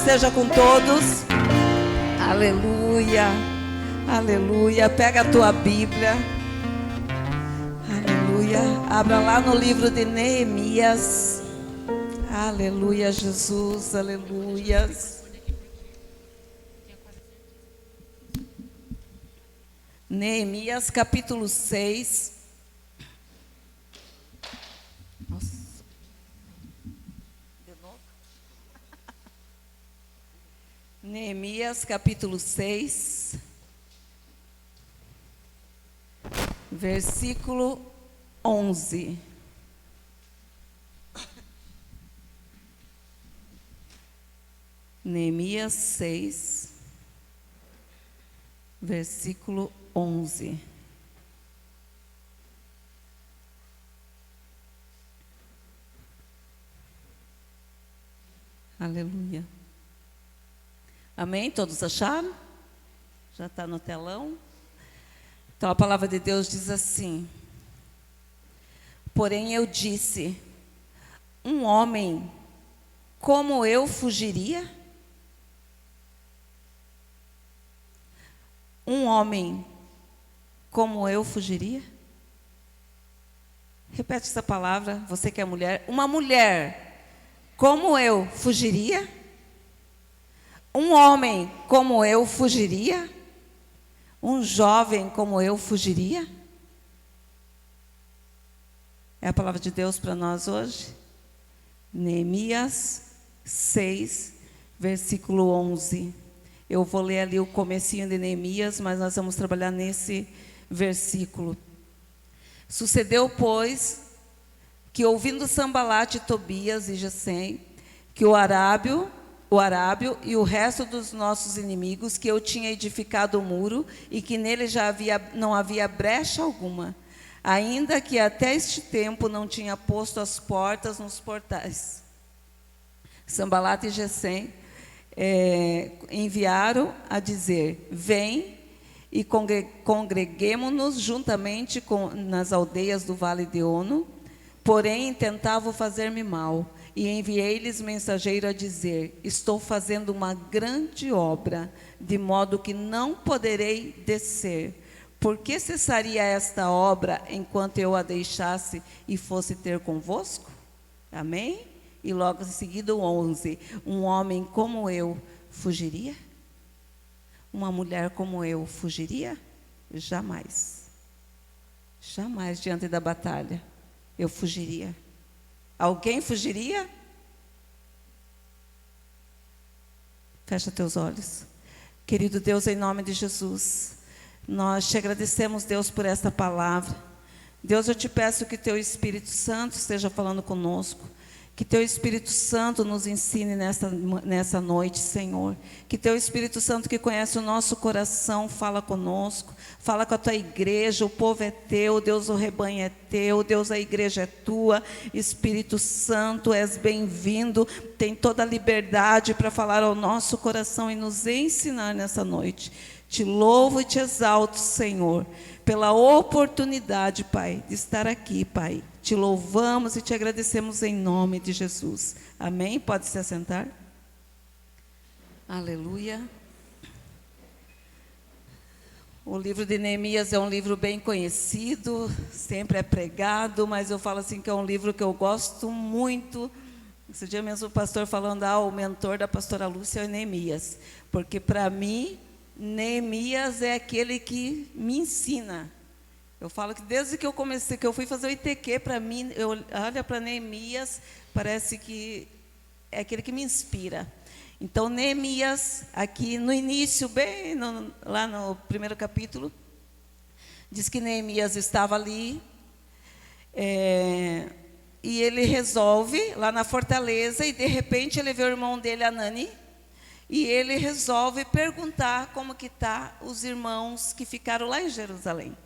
esteja com todos. Aleluia, aleluia. Pega a tua Bíblia. Aleluia. Abra lá no livro de Neemias. Aleluia, Jesus, aleluia. Neemias capítulo 6. Nossa. De novo. Neemias capítulo 6, versículo 11. Neemias 6, versículo 11. Aleluia. Amém? Todos acharam? Já está no telão? Então a palavra de Deus diz assim: porém eu disse, um homem como eu fugiria? Um homem como eu fugiria? Repete essa palavra, você que é mulher. Uma mulher como eu fugiria? Um homem como eu fugiria? Um jovem como eu fugiria? É a palavra de Deus para nós hoje. Neemias 6, versículo 11. Eu vou ler ali o comecinho de Neemias, mas nós vamos trabalhar nesse versículo. Sucedeu, pois, que ouvindo Sambalate, Tobias e Gesem, que o arábio e o resto dos nossos inimigos, que eu tinha edificado o muro e que nele não havia brecha alguma, ainda que até este tempo não tinha posto as portas nos portais. Sambalate e Gesem enviaram a dizer: vem e congreguemo-nos juntamente nas aldeias do vale de Ono. Porém tentavam fazer-me mal, e enviei-lhes mensageiro a dizer: estou fazendo uma grande obra, de modo que não poderei descer. Por que cessaria esta obra enquanto eu a deixasse e fosse ter convosco? Amém? E logo em seguida o 11. Um homem como eu fugiria? Uma mulher como eu fugiria? Jamais. Jamais diante da batalha eu fugiria. Alguém fugiria? Fecha teus olhos. Querido Deus, em nome de Jesus, nós te agradecemos, Deus, por esta palavra. Deus, eu te peço que teu Espírito Santo esteja falando conosco. Que teu Espírito Santo nos ensine nessa noite, Senhor. Que teu Espírito Santo, que conhece o nosso coração, fala conosco. Fala com a tua igreja. O povo é teu, Deus, o rebanho é teu, Deus, a igreja é tua. Espírito Santo, és bem-vindo. Tem toda a liberdade para falar ao nosso coração e nos ensinar nessa noite. Te louvo e te exalto, Senhor, pela oportunidade, Pai, de estar aqui, Pai. Te louvamos e te agradecemos em nome de Jesus. Amém? Pode se assentar. Aleluia. O livro de Neemias é um livro bem conhecido, sempre é pregado, mas eu falo assim que é um livro que eu gosto muito. Esse dia mesmo o pastor falando, o mentor da pastora Lúcia é Neemias, porque para mim Neemias é aquele que me ensina. Eu falo que desde que eu comecei, que eu fui fazer o ITQ, para mim, eu olho para Neemias, parece que é aquele que me inspira. Então, Neemias, aqui no início, lá no primeiro capítulo, diz que Neemias estava ali, e ele resolve, lá na fortaleza, e de repente ele vê o irmão dele, Anani, e ele resolve perguntar como que estão os irmãos que ficaram lá em Jerusalém.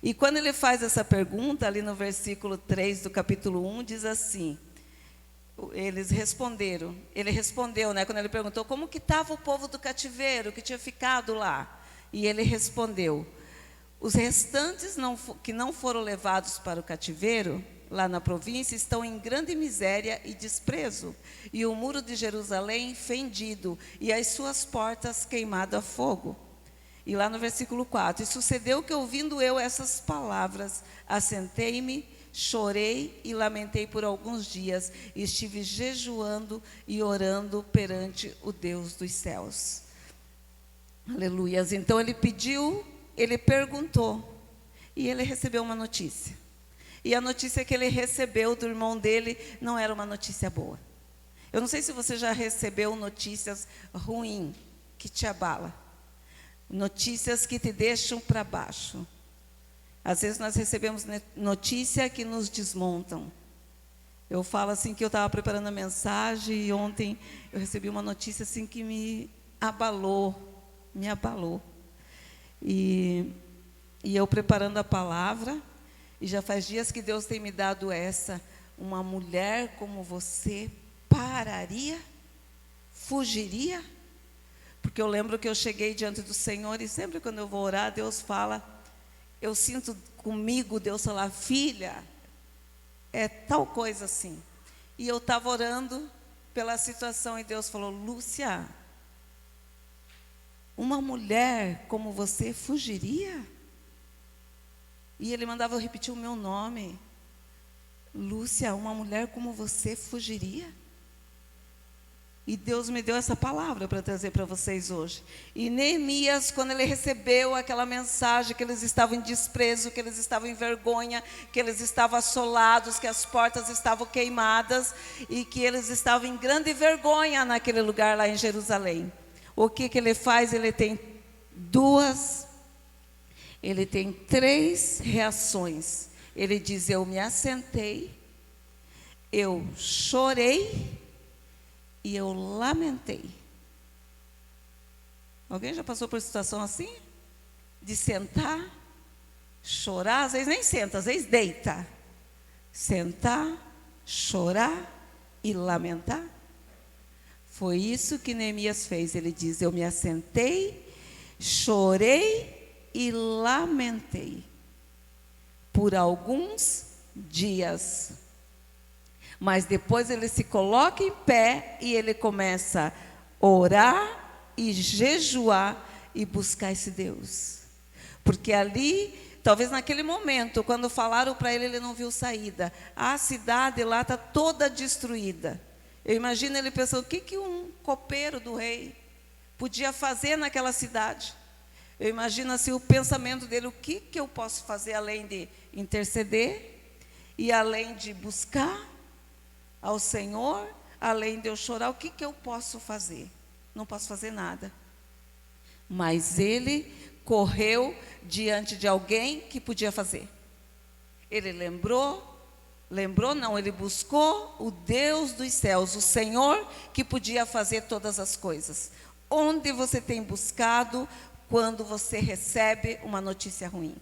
E quando ele faz essa pergunta, ali no versículo 3 do capítulo 1, diz assim, ele respondeu, quando ele perguntou como que estava o povo do cativeiro, que tinha ficado lá. E ele respondeu, os restantes que não foram levados para o cativeiro, lá na província, estão em grande miséria e desprezo, e o muro de Jerusalém fendido, e as suas portas queimadas a fogo. E lá no versículo 4, e sucedeu que, ouvindo eu essas palavras, assentei-me, chorei e lamentei por alguns dias, e estive jejuando e orando perante o Deus dos céus. Aleluias. Então ele pediu, ele perguntou, e ele recebeu uma notícia. E a notícia que ele recebeu do irmão dele não era uma notícia boa. Eu não sei se você já recebeu notícias ruins, que te abala. Notícias que te deixam para baixo. Às vezes nós recebemos notícias que nos desmontam. Eu falo assim que eu estava preparando a mensagem e ontem eu recebi uma notícia assim que me abalou. E eu preparando a palavra, e já faz dias que Deus tem me dado uma mulher como você pararia, fugiria? Porque eu lembro que eu cheguei diante do Senhor e sempre quando eu vou orar, Deus fala, eu sinto comigo, Deus fala, filha, é tal coisa assim. E eu estava orando pela situação e Deus falou, Lúcia, uma mulher como você fugiria? E ele mandava eu repetir o meu nome. Lúcia, uma mulher como você fugiria? E Deus me deu essa palavra para trazer para vocês hoje. E Neemias, quando ele recebeu aquela mensagem que eles estavam em desprezo, que eles estavam em vergonha, que eles estavam assolados, que as portas estavam queimadas e que eles estavam em grande vergonha naquele lugar lá em Jerusalém. O que ele faz? Ele tem três reações. Ele diz, eu me assentei, eu chorei e eu lamentei. Alguém já passou por situação assim? De sentar, chorar, às vezes nem senta, às vezes deita. Sentar, chorar e lamentar. Foi isso que Neemias fez. Ele diz, eu me assentei, chorei e lamentei por alguns dias. Mas depois ele se coloca em pé e ele começa a orar e jejuar e buscar esse Deus. Porque ali, talvez naquele momento, quando falaram para ele, ele não viu saída. A cidade lá está toda destruída. Eu imagino ele pensando, o que um copeiro do rei podia fazer naquela cidade? Eu imagino assim o pensamento dele, o que eu posso fazer além de interceder e além de buscar ao Senhor, além de eu chorar, o que eu posso fazer? Não posso fazer nada. Mas ele correu diante de alguém que podia fazer. Ele ele buscou o Deus dos céus, o Senhor que podia fazer todas as coisas. Onde você tem buscado quando você recebe uma notícia ruim?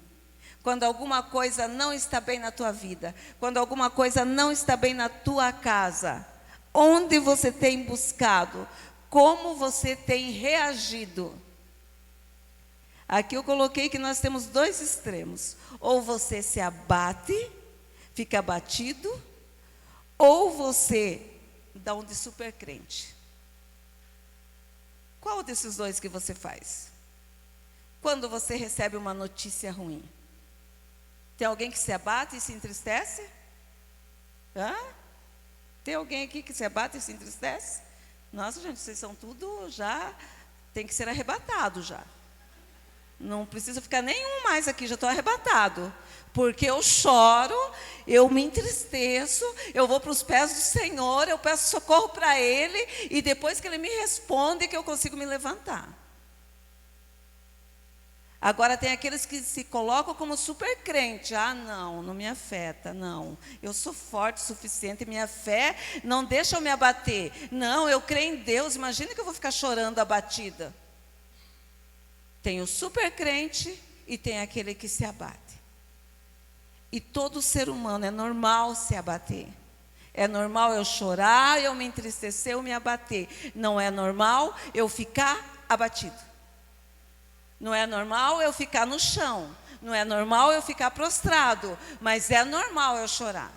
Quando alguma coisa não está bem na tua vida, quando alguma coisa não está bem na tua casa, onde você tem buscado? Como você tem reagido? Aqui eu coloquei que nós temos dois extremos. Ou você se abate, fica abatido, ou você dá um de super crente. Qual desses dois que você faz? Quando você recebe uma notícia ruim, tem alguém que se abate e se entristece? Tem alguém aqui que se abate e se entristece? Nossa, gente, vocês são tudo já, tem que ser arrebatado já. Não precisa ficar nenhum mais aqui, já estou arrebatado. Porque eu choro, eu me entristeço, eu vou para os pés do Senhor, eu peço socorro para Ele, e depois que Ele me responde, que eu consigo me levantar. Agora tem aqueles que se colocam como super crente. Não me afeta, não. Eu sou forte o suficiente, minha fé não deixa eu me abater. Não, eu creio em Deus, imagina que eu vou ficar chorando abatida. Tem o super crente e tem aquele que se abate. E todo ser humano é normal se abater. É normal eu chorar, eu me entristecer, eu me abater. Não é normal eu ficar abatido. Não é normal eu ficar no chão. Não é normal eu ficar prostrado. Mas é normal eu chorar.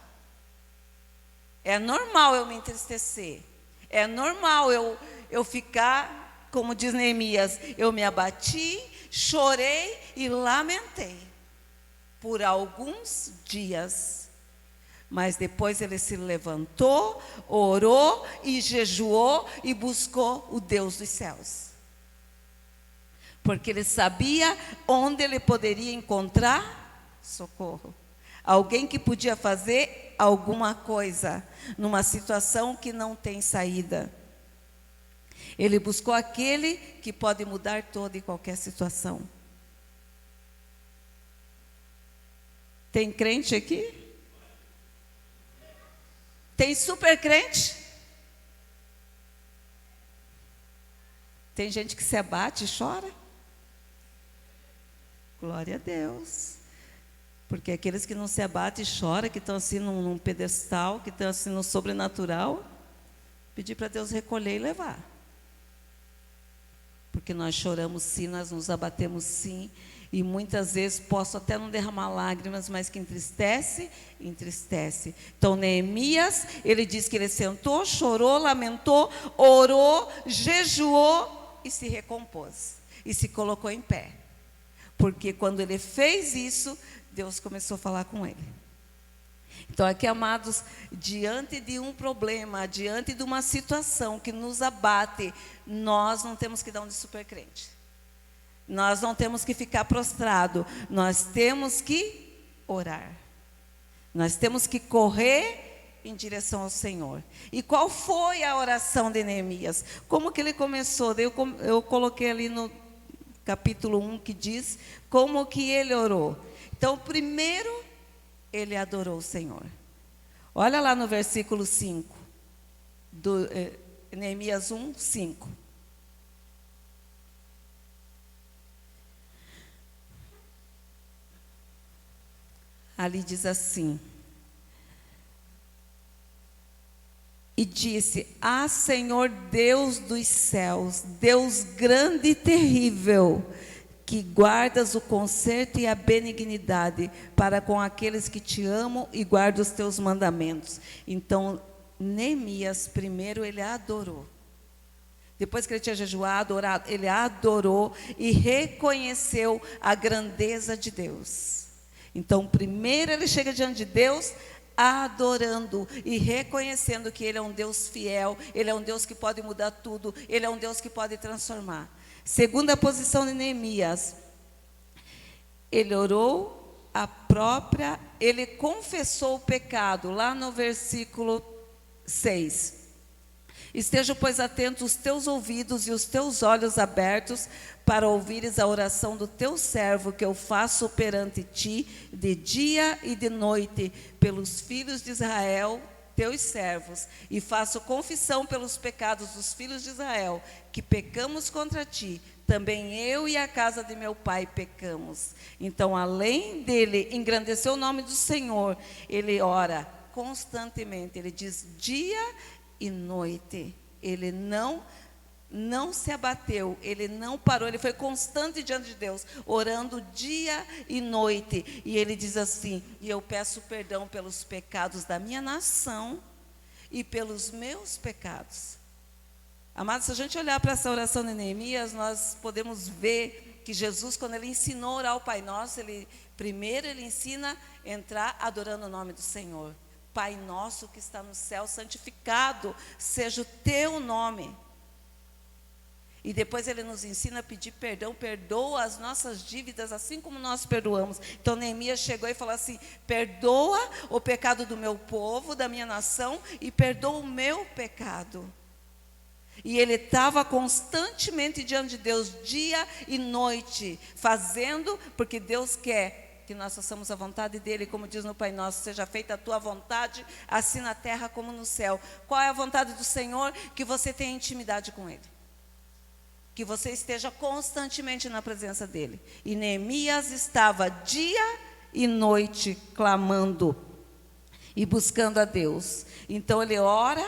É normal eu me entristecer. É normal eu ficar, como diz Neemias, eu me abati, chorei e lamentei por alguns dias. Mas depois ele se levantou, orou e jejuou e buscou o Deus dos céus. Porque ele sabia onde ele poderia encontrar socorro. Alguém que podia fazer alguma coisa numa situação que não tem saída. Ele buscou aquele que pode mudar toda e qualquer situação. Tem crente aqui? Tem super crente? Tem gente que se abate e chora? Glória a Deus. Porque aqueles que não se abatem e choram, que estão assim num pedestal, que estão assim no sobrenatural, pedir para Deus recolher e levar. Porque nós choramos sim, nós nos abatemos sim, e muitas vezes posso até não derramar lágrimas, mas que entristece, entristece. Então Neemias, ele diz que ele sentou, chorou, lamentou, orou, jejuou e se recompôs. E se colocou em pé. Porque quando ele fez isso, Deus começou a falar com ele. Então aqui, amados, diante de um problema, diante de uma situação que nos abate, nós não temos que dar um de super crente. Nós não temos que ficar prostrado. Nós temos que orar. Nós temos que correr em direção ao Senhor. E qual foi a oração de Neemias? Como que ele começou? Eu coloquei ali no capítulo 1 que diz como que ele orou. Então, primeiro, ele adorou o Senhor. Olha lá no versículo 5, Neemias 1, 5. Ali diz assim: e disse: ah, Senhor Deus dos céus, Deus grande e terrível, que guardas o conserto e a benignidade para com aqueles que te amam e guardam os teus mandamentos. Então, Neemias, primeiro ele adorou. Depois que ele tinha jejuado, orado, ele adorou e reconheceu a grandeza de Deus. Então, primeiro ele chega diante de Deus, adorando e reconhecendo que Ele é um Deus fiel, Ele é um Deus que pode mudar tudo, Ele é um Deus que pode transformar. Segunda posição de Neemias, ele orou ele confessou o pecado, lá no versículo 6. Estejam, pois, atentos os teus ouvidos e os teus olhos abertos para ouvires a oração do teu servo que eu faço perante ti de dia e de noite pelos filhos de Israel, teus servos, e faço confissão pelos pecados dos filhos de Israel, que pecamos contra ti, também eu e a casa de meu pai pecamos. Então, além dele engrandecer o nome do Senhor, ele ora constantemente, ele diz dia e noite. Ele não se abateu, ele não parou, ele foi constante diante de Deus, orando dia e noite. E ele diz assim: e eu peço perdão pelos pecados da minha nação e pelos meus pecados. Amados, se a gente olhar para essa oração de Neemias, nós podemos ver que Jesus, quando ele ensinou a orar ao Pai Nosso, primeiro ele ensina a entrar adorando o nome do Senhor. Pai nosso que está no céu, santificado seja o teu nome. E depois ele nos ensina a pedir perdão, perdoa as nossas dívidas, assim como nós perdoamos. Então Neemias chegou e falou assim: perdoa o pecado do meu povo, da minha nação, e perdoa o meu pecado. E ele estava constantemente diante de Deus, dia e noite, fazendo, porque Deus quer que nós façamos a vontade dele, como diz no Pai Nosso: seja feita a tua vontade, assim na terra como no céu. Qual é a vontade do Senhor? Que você tenha intimidade com ele, que você esteja constantemente na presença dele. E Neemias estava dia e noite clamando e buscando a Deus. Então ele ora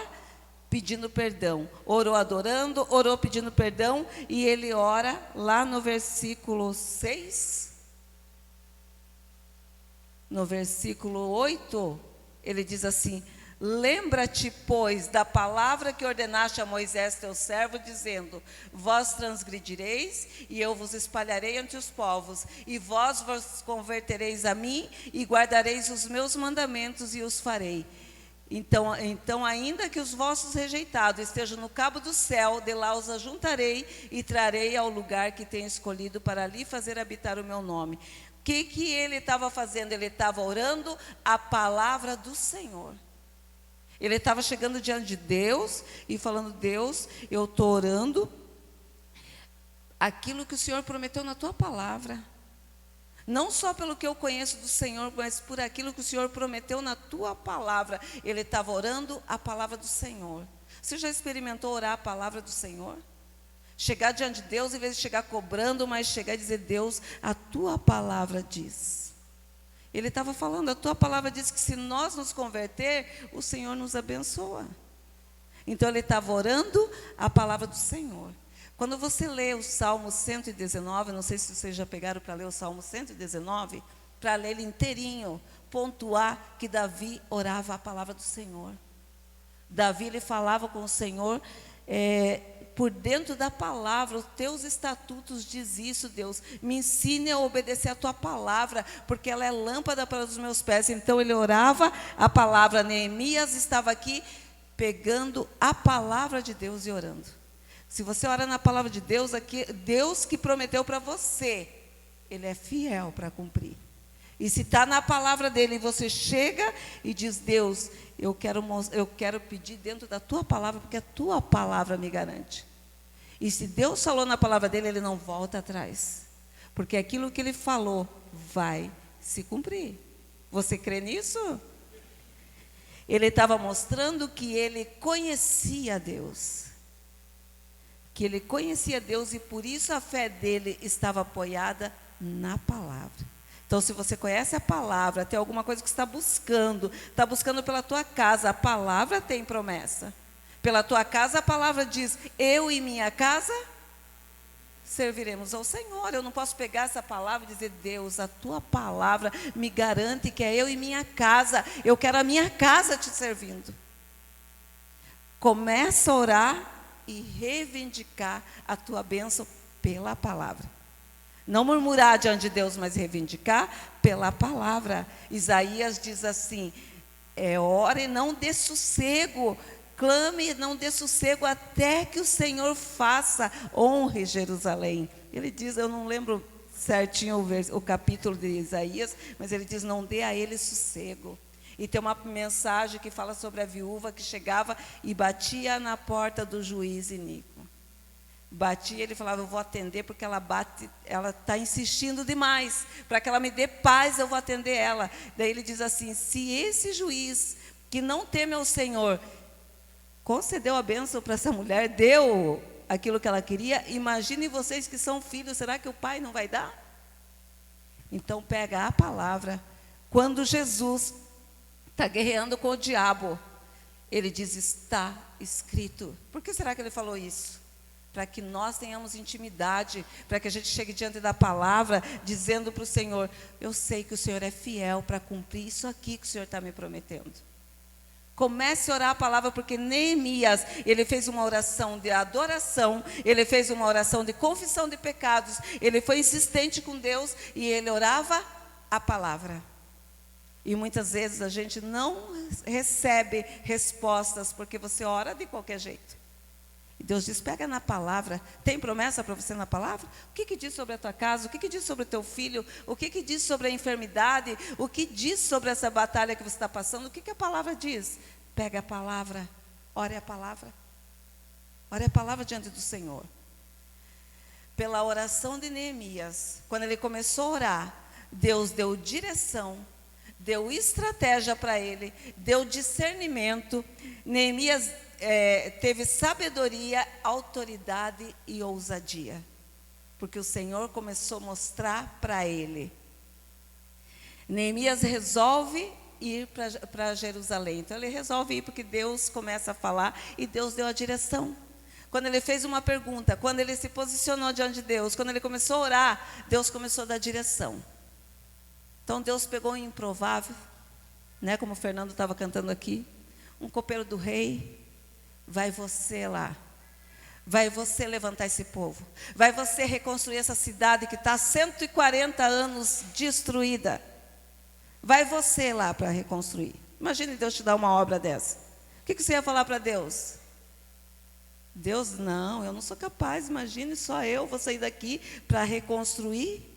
pedindo perdão, orou adorando, orou pedindo perdão, e ele ora lá no versículo 6, no versículo 8, ele diz assim: Lembra-te, pois, da palavra que ordenaste a Moisés, teu servo, dizendo: vós transgredireis, e eu vos espalharei entre os povos, e vós vos convertereis a mim, e guardareis os meus mandamentos, e os farei. Então, ainda que os vossos rejeitados estejam no cabo do céu, de lá os ajuntarei, e trarei ao lugar que tenho escolhido, para ali fazer habitar o meu nome. O que ele estava fazendo? Ele estava orando a palavra do Senhor. Ele estava chegando diante de Deus e falando: Deus, eu estou orando aquilo que o Senhor prometeu na tua palavra. Não só pelo que eu conheço do Senhor, mas por aquilo que o Senhor prometeu na tua palavra. Ele estava orando a palavra do Senhor. Você já experimentou orar a palavra do Senhor? Chegar diante de Deus, em vez de chegar cobrando, mas chegar e dizer: Deus, a tua palavra diz. Ele estava falando: a tua palavra diz que se nós nos converter, o Senhor nos abençoa. Então ele estava orando a palavra do Senhor. Quando você lê o Salmo 119, não sei se vocês já pegaram para ler o Salmo 119, para ler ele inteirinho, pontuar que Davi orava a palavra do Senhor. Davi, ele falava com o Senhor, por dentro da palavra. Os teus estatutos diz isso, Deus. Me ensine a obedecer a tua palavra, porque ela é lâmpada para os meus pés. Então ele orava a palavra. Neemias estava aqui pegando a palavra de Deus e orando. Se você ora na palavra de Deus, aqui, Deus que prometeu para você, Ele é fiel para cumprir. E se está na palavra dele, e você chega e diz: Deus, eu quero pedir dentro da tua palavra, porque a tua palavra me garante. E se Deus falou na palavra dele, ele não volta atrás, porque aquilo que ele falou vai se cumprir. Você crê nisso? Ele estava mostrando que ele conhecia Deus. Que ele conhecia Deus, e por isso a fé dele estava apoiada na palavra. Então, se você conhece a palavra, tem alguma coisa que você está buscando pela tua casa, a palavra tem promessa. Pela tua casa, a palavra diz: eu e minha casa serviremos ao Senhor. Eu não posso pegar essa palavra e dizer: Deus, a tua palavra me garante que é eu e minha casa. Eu quero a minha casa te servindo. Começa a orar e reivindicar a tua bênção pela palavra. Não murmurar diante de Deus, mas reivindicar pela palavra. Isaías diz assim: ore e não dê sossego, clame e não dê sossego até que o Senhor faça, honre Jerusalém. Ele diz, eu não lembro certinho o capítulo de Isaías, mas ele diz: não dê a ele sossego. E tem uma mensagem que fala sobre a viúva que chegava e batia na porta do juiz iníquo. Batia, ele falava: eu vou atender, porque ela está insistindo demais, para que ela me dê paz, eu vou atender ela. Daí ele diz assim: se esse juiz que não teme ao Senhor concedeu a bênção para essa mulher, deu aquilo que ela queria, imagine vocês que são filhos, será que o pai não vai dar? Então pega a palavra. Quando Jesus está guerreando com o diabo, ele diz: está escrito. Por que será que ele falou isso? Para que nós tenhamos intimidade, para que a gente chegue diante da palavra, dizendo para o Senhor: eu sei que o Senhor é fiel para cumprir isso aqui que o Senhor está me prometendo. Comece a orar a palavra, porque Neemias, ele fez uma oração de adoração, ele fez uma oração de confissão de pecados, ele foi insistente com Deus e ele orava a palavra. E muitas vezes a gente não recebe respostas, porque você ora de qualquer jeito. E Deus diz: pega na palavra. Tem promessa para você na palavra? O que diz sobre a tua casa? O que diz sobre o teu filho? O que diz sobre a enfermidade? O que diz sobre essa batalha que você está passando? O que a palavra diz? Pega a palavra, ore a palavra. Ore a palavra diante do Senhor. Pela oração de Neemias, quando ele começou a orar, Deus deu direção, deu estratégia para ele, deu discernimento. Neemias teve sabedoria, autoridade e ousadia, porque o Senhor começou a mostrar para ele. Neemias resolve ir para Jerusalém. Então ele resolve ir, porque Deus começa a falar e Deus deu a direção. Quando ele fez uma pergunta, quando ele se posicionou diante de Deus, quando ele começou a orar, Deus começou a dar direção. Então Deus pegou o improvável, né, como o Fernando estava cantando aqui, um copeiro do rei, vai você lá. Vai você levantar esse povo. Vai você reconstruir essa cidade que está há 140 anos destruída. Vai você lá para reconstruir. Imagine Deus te dar uma obra dessa. O que você ia falar para Deus? Deus, não, eu não sou capaz. Imagine, só eu vou sair daqui para reconstruir.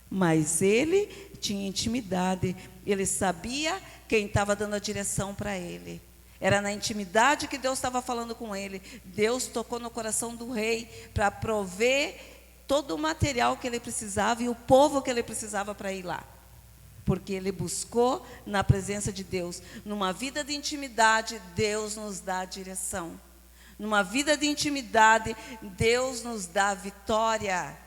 Mas ele tinha intimidade. Ele sabia quem estava dando a direção para ele. Era na intimidade que Deus estava falando com ele. Deus tocou no coração do rei para prover todo o material que ele precisava e o povo que ele precisava para ir lá. Porque ele buscou na presença de Deus. Numa vida de intimidade, Deus nos dá a direção. Numa vida de intimidade, Deus nos dá a vitória.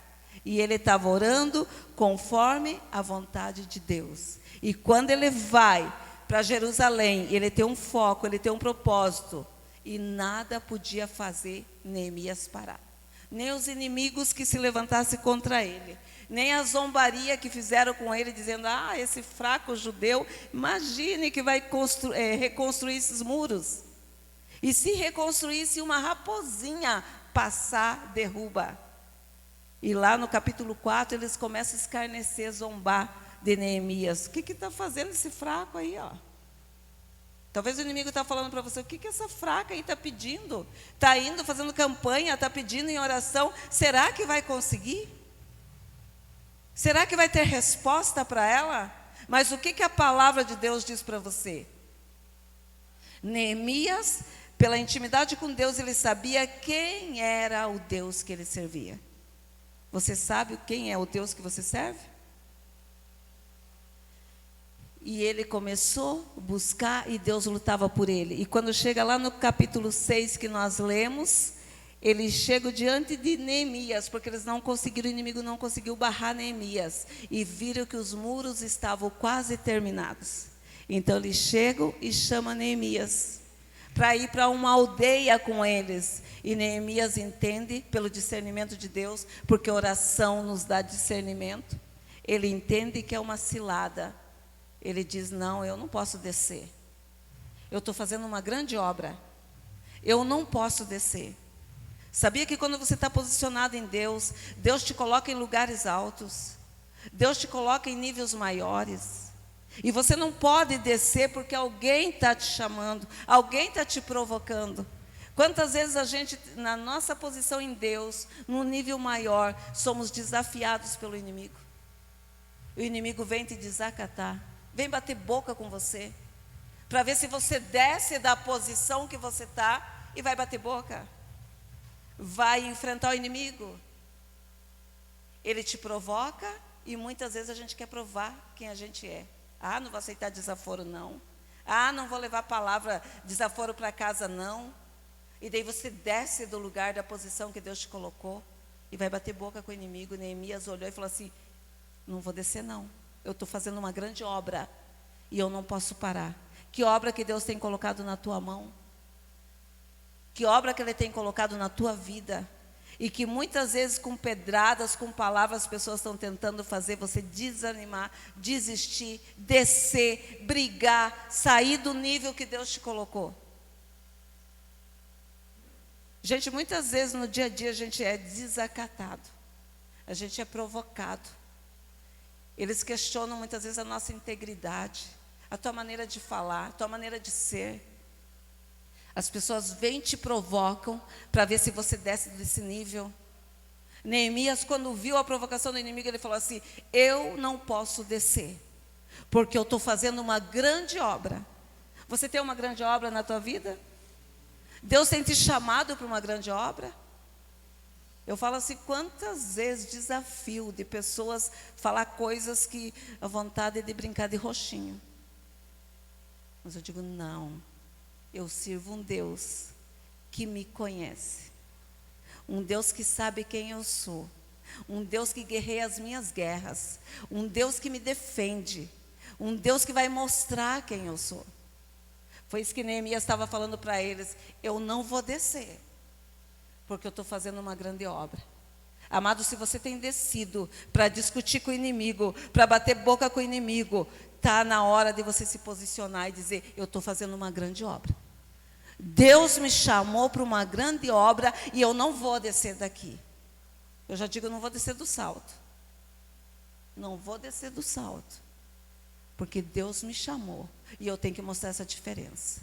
E ele estava orando conforme a vontade de Deus. E quando ele vai para Jerusalém, ele tem um foco, ele tem um propósito. E nada podia fazer Neemias parar. Nem os inimigos que se levantassem contra ele. Nem a zombaria que fizeram com ele, dizendo, esse fraco judeu, imagine que vai reconstruir esses muros. E se reconstruísse uma raposinha passar, derruba. E lá no capítulo 4, eles começam a escarnecer, zombar de Neemias. O que está fazendo esse fraco aí, ó? Talvez o inimigo está falando para você, o que essa fraca aí está pedindo? Está indo, fazendo campanha, está pedindo em oração. Será que vai conseguir? Será que vai ter resposta para ela? Mas o que a palavra de Deus diz para você? Neemias, pela intimidade com Deus, ele sabia quem era o Deus que ele servia. Você sabe quem é o Deus que você serve? E ele começou a buscar e Deus lutava por ele. E quando chega lá no capítulo 6 que nós lemos, eles chegam diante de Neemias, porque eles não conseguiram, o inimigo não conseguiu barrar Neemias. E viram que os muros estavam quase terminados. Então eles chegam e chamam Neemias para ir para uma aldeia com eles. E Neemias entende pelo discernimento de Deus, porque a oração nos dá discernimento. Ele entende que é uma cilada. Ele diz, não, eu não posso descer. Eu estou fazendo uma grande obra. Eu não posso descer. Sabia que quando você está posicionado em Deus, Deus te coloca em lugares altos. Deus te coloca em níveis maiores. E você não pode descer porque alguém está te chamando, alguém está te provocando. Quantas vezes a gente, na nossa posição em Deus, num nível maior, somos desafiados pelo inimigo. O inimigo vem te desacatar, vem bater boca com você, para ver se você desce da posição que você está e vai bater boca. Vai enfrentar o inimigo. Ele te provoca e muitas vezes a gente quer provar quem a gente é. Não vou aceitar desaforo, não. Não vou levar palavra desaforo para casa, não. E daí você desce do lugar, da posição que Deus te colocou e vai bater boca com o inimigo. Neemias olhou e falou assim, não vou descer não. Eu estou fazendo uma grande obra e eu não posso parar. Que obra que Deus tem colocado na tua mão? Que obra que Ele tem colocado na tua vida? E que muitas vezes com pedradas, com palavras, as pessoas estão tentando fazer você desanimar, desistir, descer, brigar, sair do nível que Deus te colocou. Gente, muitas vezes no dia a dia a gente é desacatado, a gente é provocado. Eles questionam muitas vezes a nossa integridade, a tua maneira de falar, a tua maneira de ser. As pessoas vêm e te provocam para ver se você desce desse nível. Neemias, quando viu a provocação do inimigo, ele falou assim, eu não posso descer, porque eu estou fazendo uma grande obra. Você tem uma grande obra na tua vida? Deus tem te chamado para uma grande obra? Eu falo assim, quantas vezes desafio de pessoas falar coisas que a vontade é de brincar de roxinho. Mas eu digo, não. Eu sirvo um Deus que me conhece. Um Deus que sabe quem eu sou. Um Deus que guerreia as minhas guerras. Um Deus que me defende. Um Deus que vai mostrar quem eu sou. Foi isso que Neemias estava falando para eles. Eu não vou descer, porque eu estou fazendo uma grande obra. Amado, se você tem descido para discutir com o inimigo, para bater boca com o inimigo, está na hora de você se posicionar e dizer, eu estou fazendo uma grande obra. Deus me chamou para uma grande obra e eu não vou descer daqui. Eu já digo, eu não vou descer do salto. Não vou descer do salto. Porque Deus me chamou e eu tenho que mostrar essa diferença.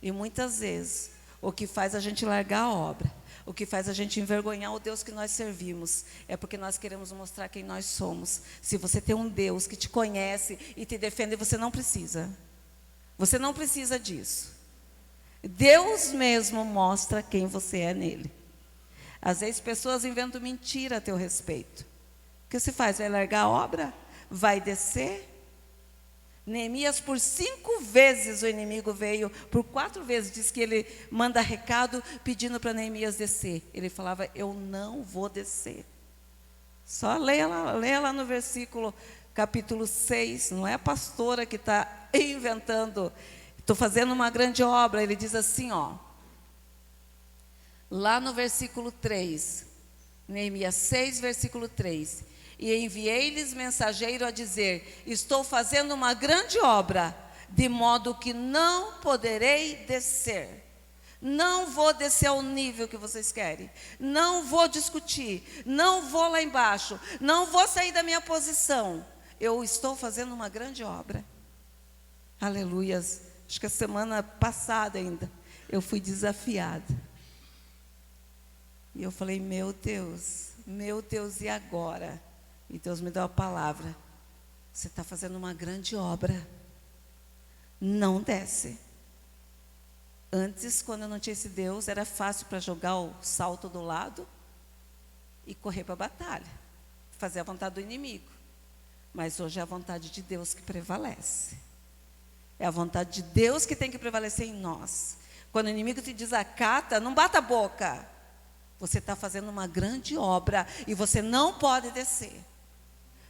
E muitas vezes, o que faz a gente largar a obra, o que faz a gente envergonhar o Deus que nós servimos, é porque nós queremos mostrar quem nós somos. Se você tem um Deus que te conhece e te defende, você não precisa. Você não precisa disso. Deus mesmo mostra quem você é nele. Às vezes pessoas inventam mentira a teu respeito. O que se faz? Vai largar a obra? Vai descer? Neemias, por 5 vezes o inimigo veio, por 4 vezes diz que ele manda recado pedindo para Neemias descer. Ele falava, eu não vou descer. Só leia lá no versículo, capítulo 6, não é a pastora que está inventando, estou fazendo uma grande obra. Ele diz assim, ó, lá no versículo 3, Neemias 6, versículo 3, e enviei-lhes mensageiro a dizer, estou fazendo uma grande obra, de modo que não poderei descer. Não vou descer ao nível que vocês querem. Não vou discutir. Não vou lá embaixo. Não vou sair da minha posição. Eu estou fazendo uma grande obra. Aleluias. Acho que a semana passada ainda, eu fui desafiada. E eu falei, meu Deus, e agora? E Deus me deu a palavra. Você está fazendo uma grande obra. Não desce. Antes, quando eu não tinha esse Deus, era fácil para jogar o salto do lado e correr para a batalha. Fazer a vontade do inimigo. Mas hoje é a vontade de Deus que prevalece. É a vontade de Deus que tem que prevalecer em nós. Quando o inimigo te desacata, não bata a boca. Você está fazendo uma grande obra e você não pode descer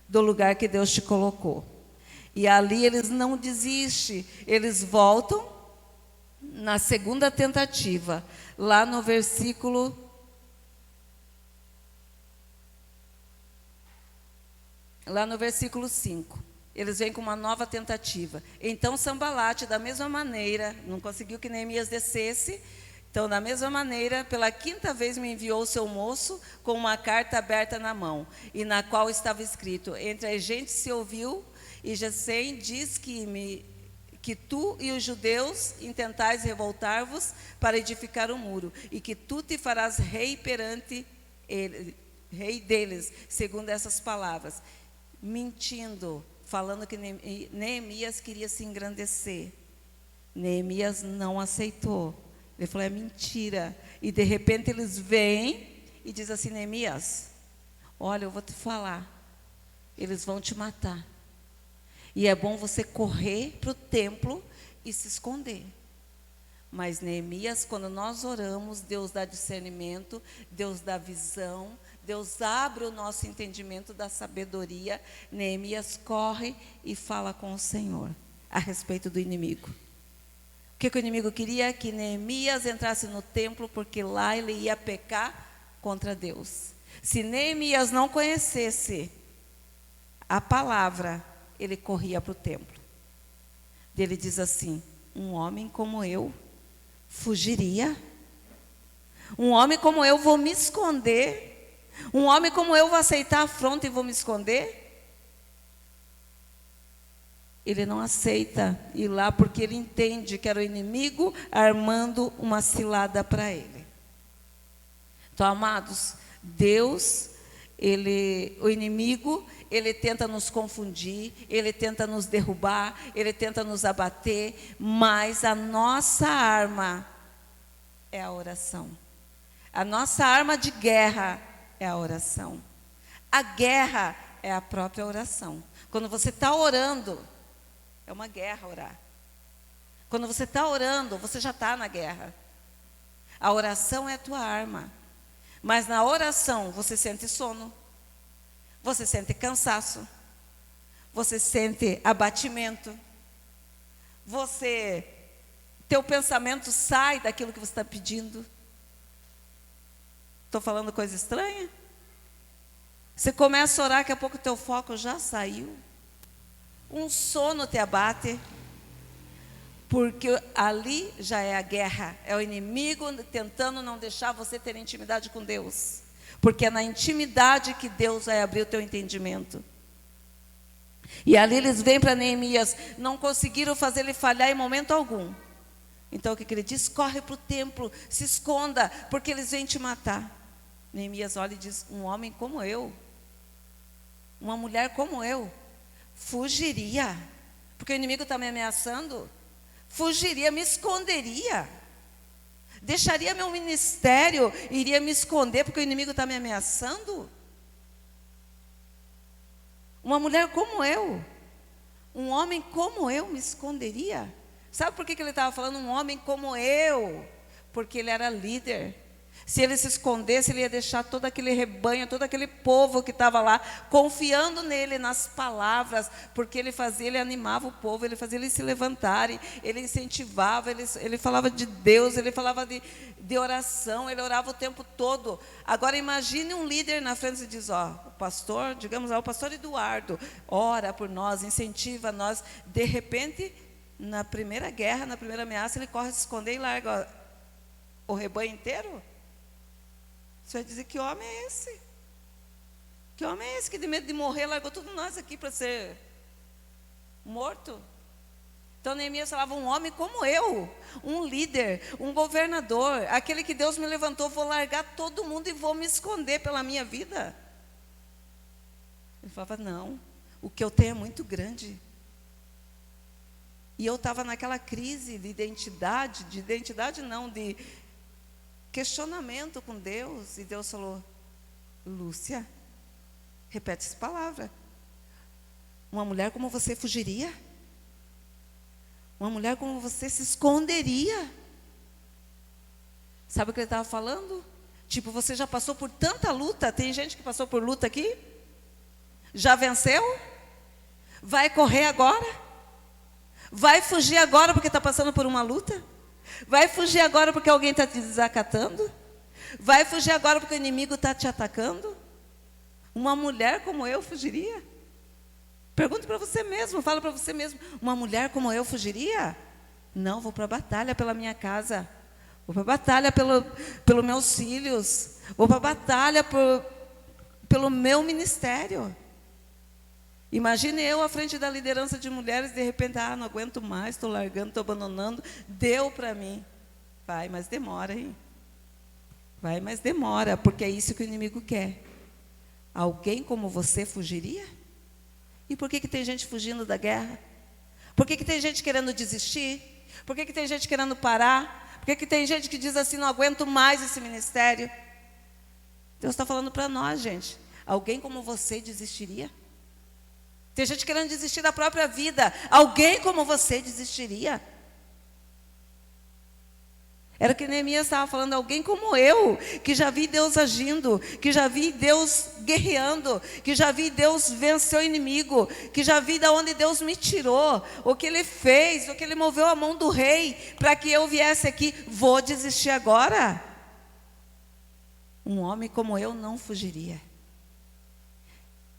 do lugar que Deus te colocou. E ali eles não desistem, eles voltam na segunda tentativa, lá no versículo 5. Eles vêm com uma nova tentativa. Então Sambalate, da mesma maneira, não conseguiu que Neemias descesse. Então, da mesma maneira, pela 5ª vez me enviou o seu moço com uma carta aberta na mão, e na qual estava escrito, entre as gentes se ouviu, e Gesem diz que tu e os judeus intentais revoltar-vos para edificar o muro, e que tu te farás rei perante ele, rei deles, segundo essas palavras. Mentindo, falando que Neemias queria se engrandecer. Neemias não aceitou. Ele falou, é mentira. E de repente eles vêm e dizem assim, Neemias, olha, eu vou te falar, eles vão te matar. E é bom você correr para o templo e se esconder. Mas Neemias, quando nós oramos, Deus dá discernimento, Deus dá visão, Deus abre o nosso entendimento da sabedoria. Neemias corre e fala com o Senhor a respeito do inimigo. O que o inimigo queria? Que Neemias entrasse no templo, porque lá ele ia pecar contra Deus. Se Neemias não conhecesse a palavra, ele corria para o templo. Ele diz assim, um homem como eu fugiria? Um homem como eu vou me esconder? Um homem como eu vou aceitar a afronta e vou me esconder? Ele não aceita ir lá porque ele entende que era o inimigo armando uma cilada para ele. Então, amados, Deus, o inimigo, ele tenta nos confundir, ele tenta nos derrubar, ele tenta nos abater, mas a nossa arma é a oração. A nossa arma de guerra é a oração. A guerra é a própria oração. Quando você está orando, é uma guerra orar. Quando você está orando, você já está na guerra. A oração é a tua arma. Mas na oração você sente sono, você sente cansaço, você sente abatimento, teu pensamento sai daquilo que você está pedindo. Estou falando coisa estranha? Você começa a orar, daqui a pouco o teu foco já saiu. Um sono te abate, Porque ali já é a guerra, é o inimigo tentando não deixar você ter intimidade com Deus. Porque é na intimidade que Deus vai abrir o teu entendimento. E ali eles vêm para Neemias, não conseguiram fazer ele falhar em momento algum. Então o que ele diz? Corre para o templo, se esconda, porque eles vêm te matar. Neemias olha e diz, um homem como eu, uma mulher como eu, fugiria, porque o inimigo está me ameaçando, fugiria, me esconderia, deixaria meu ministério, iria me esconder, porque o inimigo está me ameaçando. Uma mulher como eu, um homem como eu me esconderia. Sabe por que ele estava falando um homem como eu? Porque ele era líder. Se ele se escondesse, ele ia deixar todo aquele rebanho, todo aquele povo que estava lá, confiando nele, nas palavras, porque ele animava o povo, ele fazia eles se levantarem, ele incentivava, ele falava de Deus, ele falava de oração, ele orava o tempo todo. Agora imagine um líder na frente e diz, o pastor, digamos, o pastor Eduardo, ora por nós, incentiva nós, de repente, na primeira guerra, na primeira ameaça, ele corre a se esconder e larga o rebanho inteiro. Você vai dizer, que homem é esse? Que homem é esse que de medo de morrer largou todos nós aqui para ser morto? Então Neemias falava, um homem como eu, um líder, um governador, aquele que Deus me levantou, vou largar todo mundo e vou me esconder pela minha vida. Ele falava, não, o que eu tenho é muito grande. E eu estava naquela crise de identidade não, de questionamento com Deus, e Deus falou, Lúcia, repete essa palavra, uma mulher como você fugiria? Uma mulher como você se esconderia? Sabe o que ele estava falando? Tipo, você já passou por tanta luta, tem gente que passou por luta aqui, já venceu, vai correr agora, vai fugir agora porque está passando por uma luta? Vai fugir agora porque alguém está te desacatando? Vai fugir agora porque o inimigo está te atacando? Uma mulher como eu fugiria? Pergunte para você mesmo, fala para você mesmo. Uma mulher como eu fugiria? Não, vou para a batalha pela minha casa. Vou para a batalha pelos meus filhos. Vou para a batalha pelo meu ministério. Imagine eu à frente da liderança de mulheres, de repente, não aguento mais, estou largando, estou abandonando, deu para mim. Vai, mas demora, hein? Vai, mas demora, porque é isso que o inimigo quer. Alguém como você fugiria? E por que tem gente fugindo da guerra? Por que tem gente querendo desistir? Por que tem gente querendo parar? Por que tem gente que diz assim, não aguento mais esse ministério? Deus está falando para nós, gente. Alguém como você desistiria? Tem gente querendo desistir da própria vida. Alguém como você desistiria? Era o que Neemias estava falando, alguém como eu, que já vi Deus agindo, que já vi Deus guerreando, que já vi Deus vencer o inimigo, que já vi de onde Deus me tirou, o que Ele fez, o que Ele moveu a mão do rei, para que eu viesse aqui. Vou desistir agora? Um homem como eu não fugiria.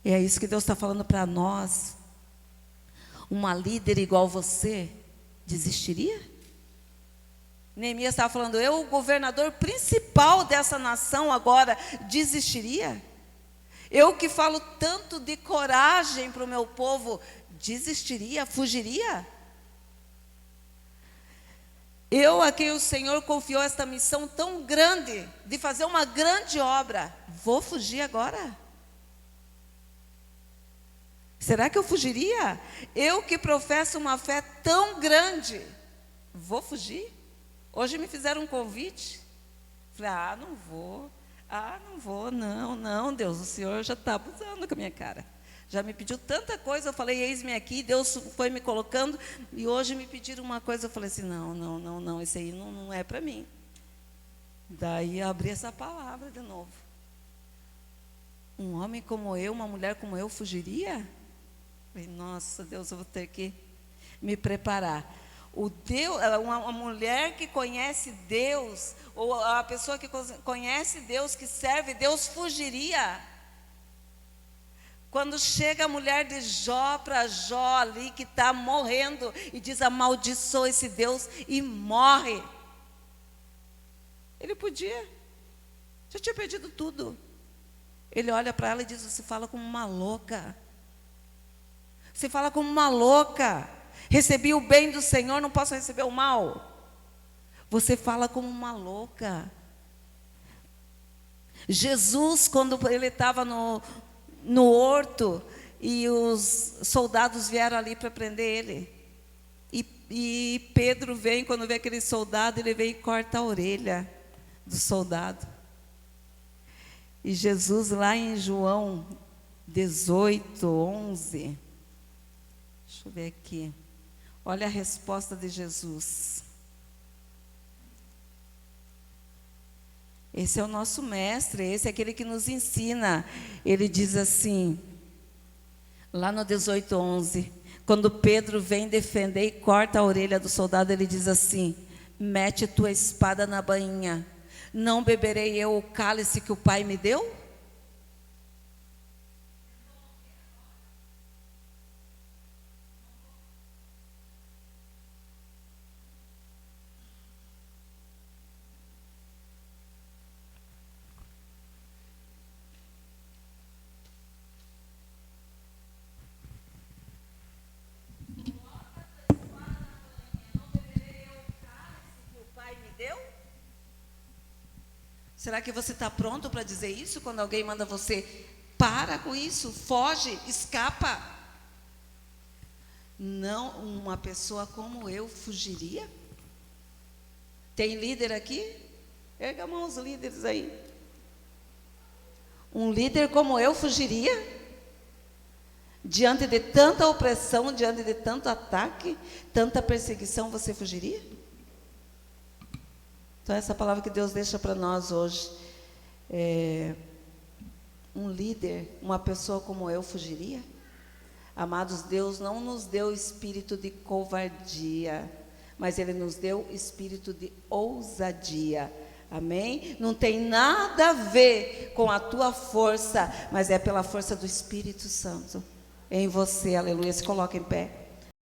E é isso que Deus está falando para nós. Uma líder igual você desistiria? Neemias estava falando, eu, o governador principal dessa nação agora, desistiria? Eu que falo tanto de coragem para o meu povo, desistiria, fugiria? Eu, a quem o Senhor confiou esta missão tão grande, de fazer uma grande obra, vou fugir agora? Será que eu fugiria? Eu que professo uma fé tão grande, vou fugir? Hoje me fizeram um convite. Falei, não vou, não, Deus, o Senhor já está abusando com a minha cara. Já me pediu tanta coisa, eu falei, eis-me aqui, Deus foi me colocando, e hoje me pediram uma coisa, eu falei assim, não, isso aí não é para mim. Daí eu abri essa palavra de novo. Um homem como eu, uma mulher como eu, fugiria? Falei, nossa, Deus, eu vou ter que me preparar. Uma mulher que conhece Deus, ou a pessoa que conhece Deus, que serve Deus, fugiria. Quando chega a mulher de Jó para Jó ali, que está morrendo, e diz: amaldiçoa esse Deus, e morre. Ele podia, já tinha perdido tudo. Ele olha para ela e diz: você fala como uma louca. Você fala como uma louca. Recebi o bem do Senhor, não posso receber o mal. Você fala como uma louca. Jesus, quando ele estava no horto, e os soldados vieram ali para prender ele. E Pedro vem, quando vê aquele soldado, ele vem e corta a orelha do soldado. E Jesus, lá em João 18, 11, deixa eu ver aqui, olha a resposta de Jesus. Esse é o nosso mestre, esse é aquele que nos ensina. Ele diz assim, lá no 18, 11, quando Pedro vem defender e corta a orelha do soldado, ele diz assim: mete tua espada na bainha, não beberei eu o cálice que o Pai me deu? Será que você está pronto para dizer isso quando alguém manda você? Para com isso, foge, escapa. Não, uma pessoa como eu fugiria? Tem líder aqui? Erga a mão os líderes aí. Um líder como eu fugiria? Diante de tanta opressão, diante de tanto ataque, tanta perseguição, você fugiria? Então, essa palavra que Deus deixa para nós hoje, um líder, uma pessoa como eu fugiria? Amados, Deus não nos deu espírito de covardia, mas Ele nos deu espírito de ousadia. Amém? Não tem nada a ver com a tua força, mas é pela força do Espírito Santo em você. Aleluia. Se coloca em pé.